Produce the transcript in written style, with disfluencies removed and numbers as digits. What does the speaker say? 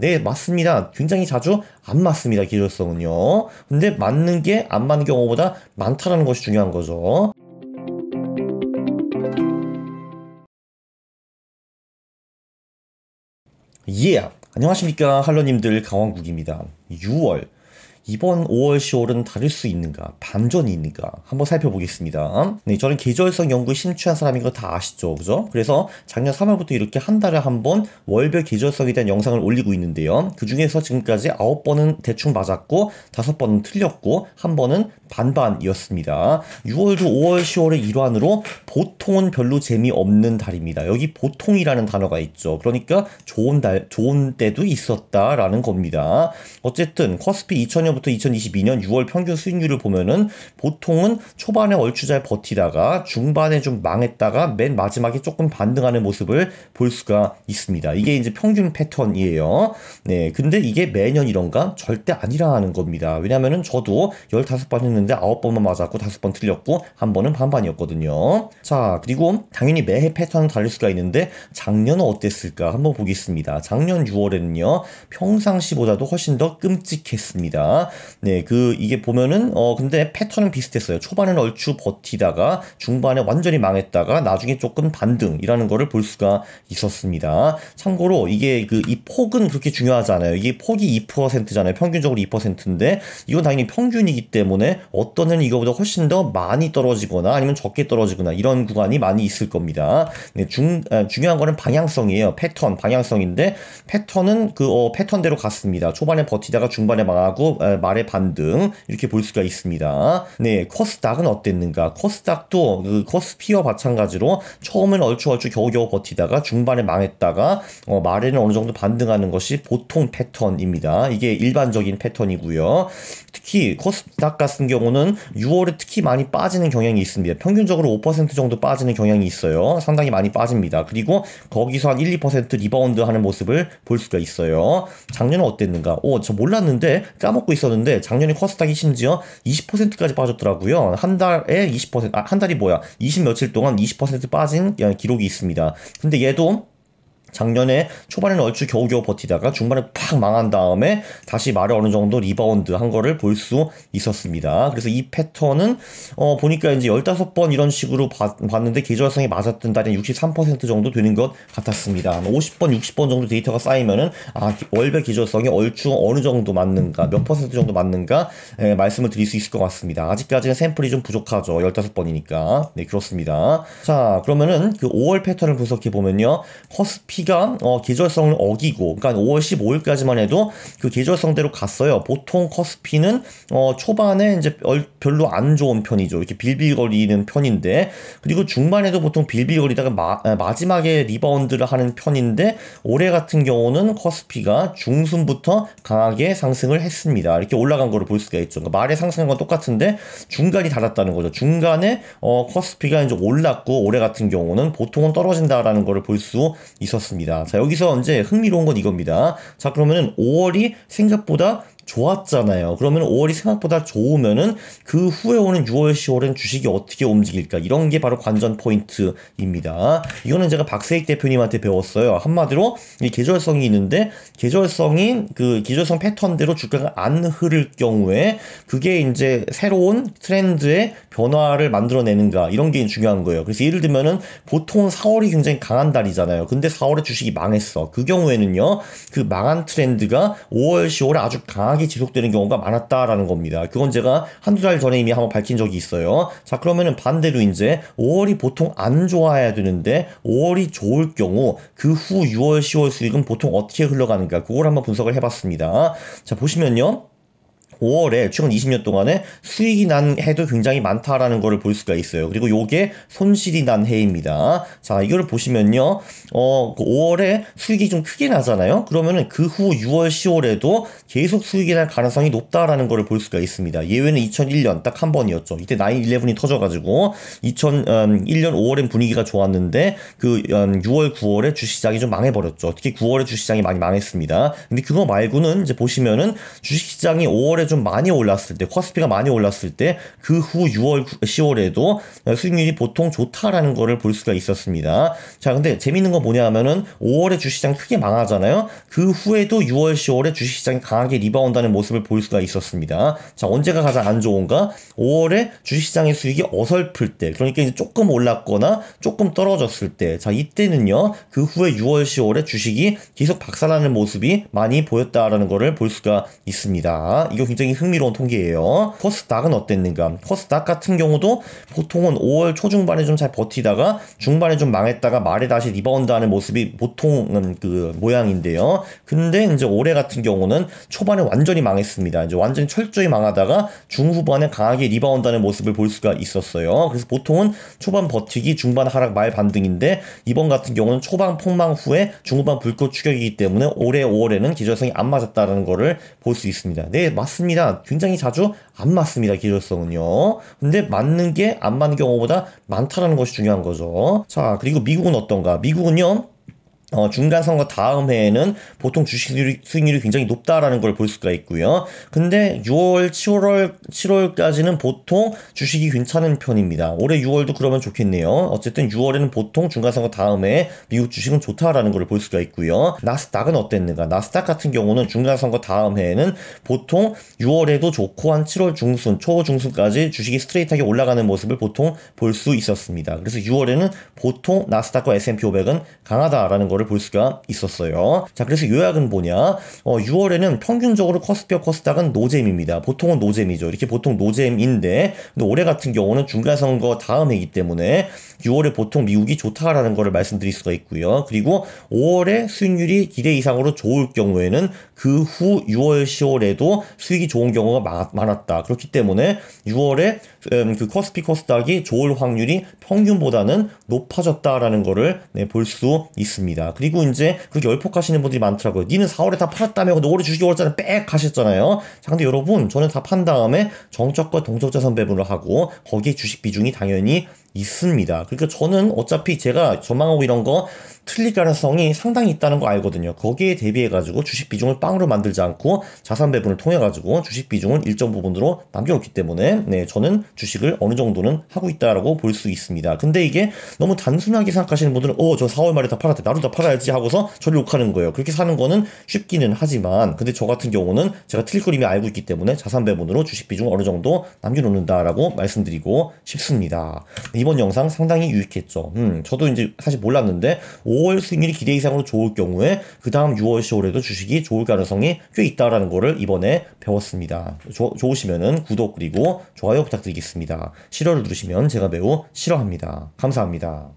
네, 맞습니다. 굉장히 자주 안 맞습니다, 계절성은요. 근데 맞는 게 안 맞는 경우보다 많다라는 것이 중요한 거죠. 예! 안녕하십니까, 할로님들, 강왕국입니다. 6월. 이번 5월, 10월은 다를 수 있는가? 반전이 있는가? 한번 살펴보겠습니다. 네, 저는 계절성 연구에 심취한 사람인 거 다 아시죠? 그죠? 그래서 작년 3월부터 이렇게 한 달에 한 번 월별 계절성에 대한 영상을 올리고 있는데요. 그 중에서 지금까지 9번은 대충 맞았고, 5번은 틀렸고, 한 번은 반반이었습니다. 6월도 5월, 10월의 일환으로 보통은 별로 재미없는 달입니다. 여기 보통이라는 단어가 있죠. 그러니까 좋은 때도 있었다라는 겁니다. 어쨌든 커스피 2000년부터 2022년 6월 평균 수익률을 보면은 보통은 초반에 얼추 잘 버티다가 중반에 좀 망했다가 맨 마지막에 조금 반등하는 모습을 볼 수가 있습니다. 이게 이제 평균 패턴이에요. 네, 근데 이게 매년 이런가? 절대 아니라는 겁니다. 왜냐면은 저도 15번 했는데 9번만 맞았고 5번 틀렸고 한 번은 반반이었거든요. 자, 그리고 당연히 매해 패턴은 다를 수가 있는데 작년은 어땠을까? 한번 보겠습니다. 작년 6월에는요. 평상시보다도 훨씬 더 끔찍했습니다. 네, 이게 보면은, 근데 패턴은 비슷했어요. 초반에는 얼추 버티다가, 중반에 완전히 망했다가, 나중에 조금 반등이라는 거를 볼 수가 있었습니다. 참고로, 이게 이 폭은 그렇게 중요하지 않아요. 이게 폭이 2%잖아요. 평균적으로 2%인데, 이건 당연히 평균이기 때문에, 어떤 해는 이거보다 훨씬 더 많이 떨어지거나, 아니면 적게 떨어지거나, 이런 구간이 많이 있을 겁니다. 네, 중요한 거는 방향성이에요. 패턴, 방향성인데, 패턴은 패턴대로 갔습니다. 초반에 버티다가 중반에 망하고, 말의 반등 이렇게 볼 수가 있습니다. 네, 코스닥은 어땠는가? 코스닥도 코스피와 마찬가지로 처음에는 얼추 겨우겨우 버티다가 중반에 망했다가 말에는 어느 정도 반등하는 것이 보통 패턴입니다. 이게 일반적인 패턴이고요. 특히 코스닥 같은 경우는 6월에 특히 많이 빠지는 경향이 있습니다. 평균적으로 5% 정도 빠지는 경향이 있어요. 상당히 많이 빠집니다. 그리고 거기서 한 1, 2% 리바운드 하는 모습을 볼 수가 있어요. 작년은 어땠는가? 저 몰랐는데 까먹고 있었는데 작년에 코스닥이 심지어 20%까지 빠졌더라고요. 한 달에 20%, 한 달이 뭐야? 20 며칠 동안 20% 빠진 기록이 있습니다. 근데 얘도 작년에 초반에는 얼추 겨우겨우 버티다가 중반에 팍 망한 다음에 다시 말에 어느 정도 리바운드 한 거를 볼 수 있었습니다. 그래서 이 패턴은 보니까 이제 15번 이런 식으로 봤는데 계절성이 맞았던 달에 63% 정도 되는 것 같았습니다. 50번, 60번 정도 데이터가 쌓이면은 월별 계절성이 얼추 어느 정도 맞는가, 몇 퍼센트 정도 맞는가 말씀을 드릴 수 있을 것 같습니다. 아직까지는 샘플이 좀 부족하죠. 15번이니까. 네, 그렇습니다. 자, 그러면은 5월 패턴을 분석해 보면요. 커스피가 계절성을 어기고, 그러니까 5월 15일까지만 해도 그 계절성대로 갔어요. 보통 커스피는 초반에 이제 별로 안 좋은 편이죠. 이렇게 빌빌거리는 편인데, 그리고 중반에도 보통 빌빌거리다가 마지막에 리바운드를 하는 편인데, 올해 같은 경우는 커스피가 중순부터 강하게 상승을 했습니다. 이렇게 올라간 거를 볼 수가 있죠. 그러니까 말에 상승한 건 똑같은데 중간이 달았다는 거죠. 중간에 커스피가 이제 올랐고, 올해 같은 경우는 보통은 떨어진다라는 거를 볼 수 있었습니다. 자, 여기서 이제 흥미로운 건 이겁니다. 자, 그러면은 5월이 생각보다 좋았잖아요. 그러면 5월이 생각보다 좋으면은 그 후에 오는 6월, 10월은 주식이 어떻게 움직일까? 이런 게 바로 관전 포인트입니다. 이거는 제가 박세익 대표님한테 배웠어요. 한마디로 이 계절성이 있는데 계절성 패턴대로 주가가 안 흐를 경우에 그게 이제 새로운 트렌드의 변화를 만들어내는가 이런 게 중요한 거예요. 그래서 예를 들면은 보통 4월이 굉장히 강한 달이잖아요. 근데 4월에 주식이 망했어. 그 경우에는요. 그 망한 트렌드가 5월, 10월에 아주 강하게 지속되는 경우가 많았다라는 겁니다. 그건 제가 한두 달 전에 이미 한번 밝힌 적이 있어요. 자, 그러면은 반대로 이제 5월이 보통 안 좋아야 되는데 5월이 좋을 경우 그 후 6월, 10월 수익은 보통 어떻게 흘러가는가 그걸 한번 분석을 해봤습니다. 자, 보시면요. 5월에 최근 20년 동안에 수익이 난 해도 굉장히 많다라는 거를 볼 수가 있어요. 그리고 요게 손실이 난 해입니다. 자, 이거를 보시면요. 5월에 수익이 좀 크게 나잖아요. 그러면은 그 후 6월, 10월에도 계속 수익이 날 가능성이 높다라는 거를 볼 수가 있습니다. 예외는 2001년 딱 한 번이었죠. 이때 9/11이 터져가지고 2001년 5월엔 분위기가 좋았는데 6월, 9월에 주식시장이 좀 망해버렸죠. 특히 9월에 주식시장이 많이 망했습니다. 근데 그거 말고는 이제 보시면은 주식시장이 5월에 좀 많이 올랐을 때, 코스피가 많이 올랐을 때 그 후 6월, 10월에도 수익률이 보통 좋다라는 거를 볼 수가 있었습니다. 자, 근데 재밌는 건 뭐냐 하면은 5월에 주식시장이 크게 망하잖아요. 그 후에도 6월, 10월에 주식시장이 강하게 리바운드하는 모습을 볼 수가 있었습니다. 자, 언제가 가장 안 좋은가? 5월에 주식시장의 수익이 어설플 때, 그러니까 이제 조금 올랐거나 조금 떨어졌을 때, 자, 이때는요, 그 후에 6월, 10월에 주식이 계속 박살나는 모습이 많이 보였다라는 거를 볼 수가 있습니다. 이거 굉장히 흥미로운 통계예요. 코스닥은 어땠는가? 코스닥 같은 경우도 보통은 5월 초중반에 좀 잘 버티다가 중반에 좀 망했다가 말에 다시 리바운드하는 모습이 보통은 그 모양인데요. 근데 이제 올해 같은 경우는 초반에 완전히 망했습니다. 이제 완전히 철저히 망하다가 중후반에 강하게 리바운드하는 모습을 볼 수가 있었어요. 그래서 보통은 초반 버티기, 중반 하락, 말 반등인데 이번 같은 경우는 초반 폭망 후에 중후반 불꽃 추격이기 때문에 올해 5월에는 기저성이 안 맞았다는 거를 볼 수 있습니다. 네, 맞습니다. 굉장히 자주 안 맞습니다. 기저성은요. 근데 맞는 게 안 맞는 경우보다 많다라는 것이 중요한 거죠. 자, 그리고 미국은 어떤가? 미국은요, 중간 선거 다음 해에는 보통 주식 수익률이 굉장히 높다라는 걸 볼 수가 있고요. 근데 6월, 7월까지는 보통 주식이 괜찮은 편입니다. 올해 6월도 그러면 좋겠네요. 어쨌든 6월에는 보통 중간 선거 다음 해에 미국 주식은 좋다라는 걸 볼 수가 있고요. 나스닥은 어땠는가? 나스닥 같은 경우는 중간 선거 다음 해에는 보통 6월에도 좋고 한 7월 중순, 초 중순까지 주식이 스트레이트하게 올라가는 모습을 보통 볼 수 있었습니다. 그래서 6월에는 보통 나스닥과 S&P 500은 강하다라는 걸 볼 수가 있었어요. 자, 그래서 요약은 뭐냐? 6월에는 평균적으로 코스피와 코스닥은 노잼입니다. 보통은 노잼이죠. 이렇게 보통 노잼인데, 근데 올해 같은 경우는 중간선거 다음 해이기 때문에 6월에 보통 미국이 좋다라는 것을 말씀드릴 수가 있고요. 그리고 5월에 수익률이 기대 이상으로 좋을 경우에는 그 후 6월, 10월에도 수익이 좋은 경우가 많았다. 그렇기 때문에 6월에 그 코스피 코스닥이 좋을 확률이 평균보다는 높아졌다라는 거를 볼 수 있습니다. 그리고 이제 그렇게 열폭하시는 분들이 많더라고요. 니는 4월에 다 팔았다며, 근데 올해 주식이 올랐잖아, 빽 하셨잖아요. 자, 근데 여러분, 저는 다 판 다음에 정적과 동적 자산 배분을 하고 거기에 주식 비중이 당연히 있습니다. 그러니까 저는 어차피 제가 전망하고 이런 거 틀릴 가능성이 상당히 있다는 거 알거든요. 거기에 대비해가지고 주식 비중을 빵으로 만들지 않고 자산 배분을 통해가지고 주식 비중을 일정 부분으로 남겨놓기 때문에 네, 저는 주식을 어느 정도는 하고 있다라고 볼 수 있습니다. 근데 이게 너무 단순하게 생각하시는 분들은 저 4월 말에 다 팔았대, 나도 다 팔아야지 하고서 저를 욕하는 거예요. 그렇게 사는 거는 쉽기는 하지만, 근데 저 같은 경우는 제가 틀릴 걸 이미 알고 있기 때문에 자산 배분으로 주식 비중을 어느 정도 남겨놓는다라고 말씀드리고 싶습니다. 이번 영상 상당히 유익했죠. 저도 이제 사실 몰랐는데 5월 수익률이 기대 이상으로 좋을 경우에 그 다음 6월, 10월에도 주식이 좋을 가능성이 꽤 있다라는 거를 이번에 배웠습니다. 좋으시면은 구독 그리고 좋아요 부탁드리겠습니다. 싫어를 누르시면 제가 매우 싫어합니다. 감사합니다.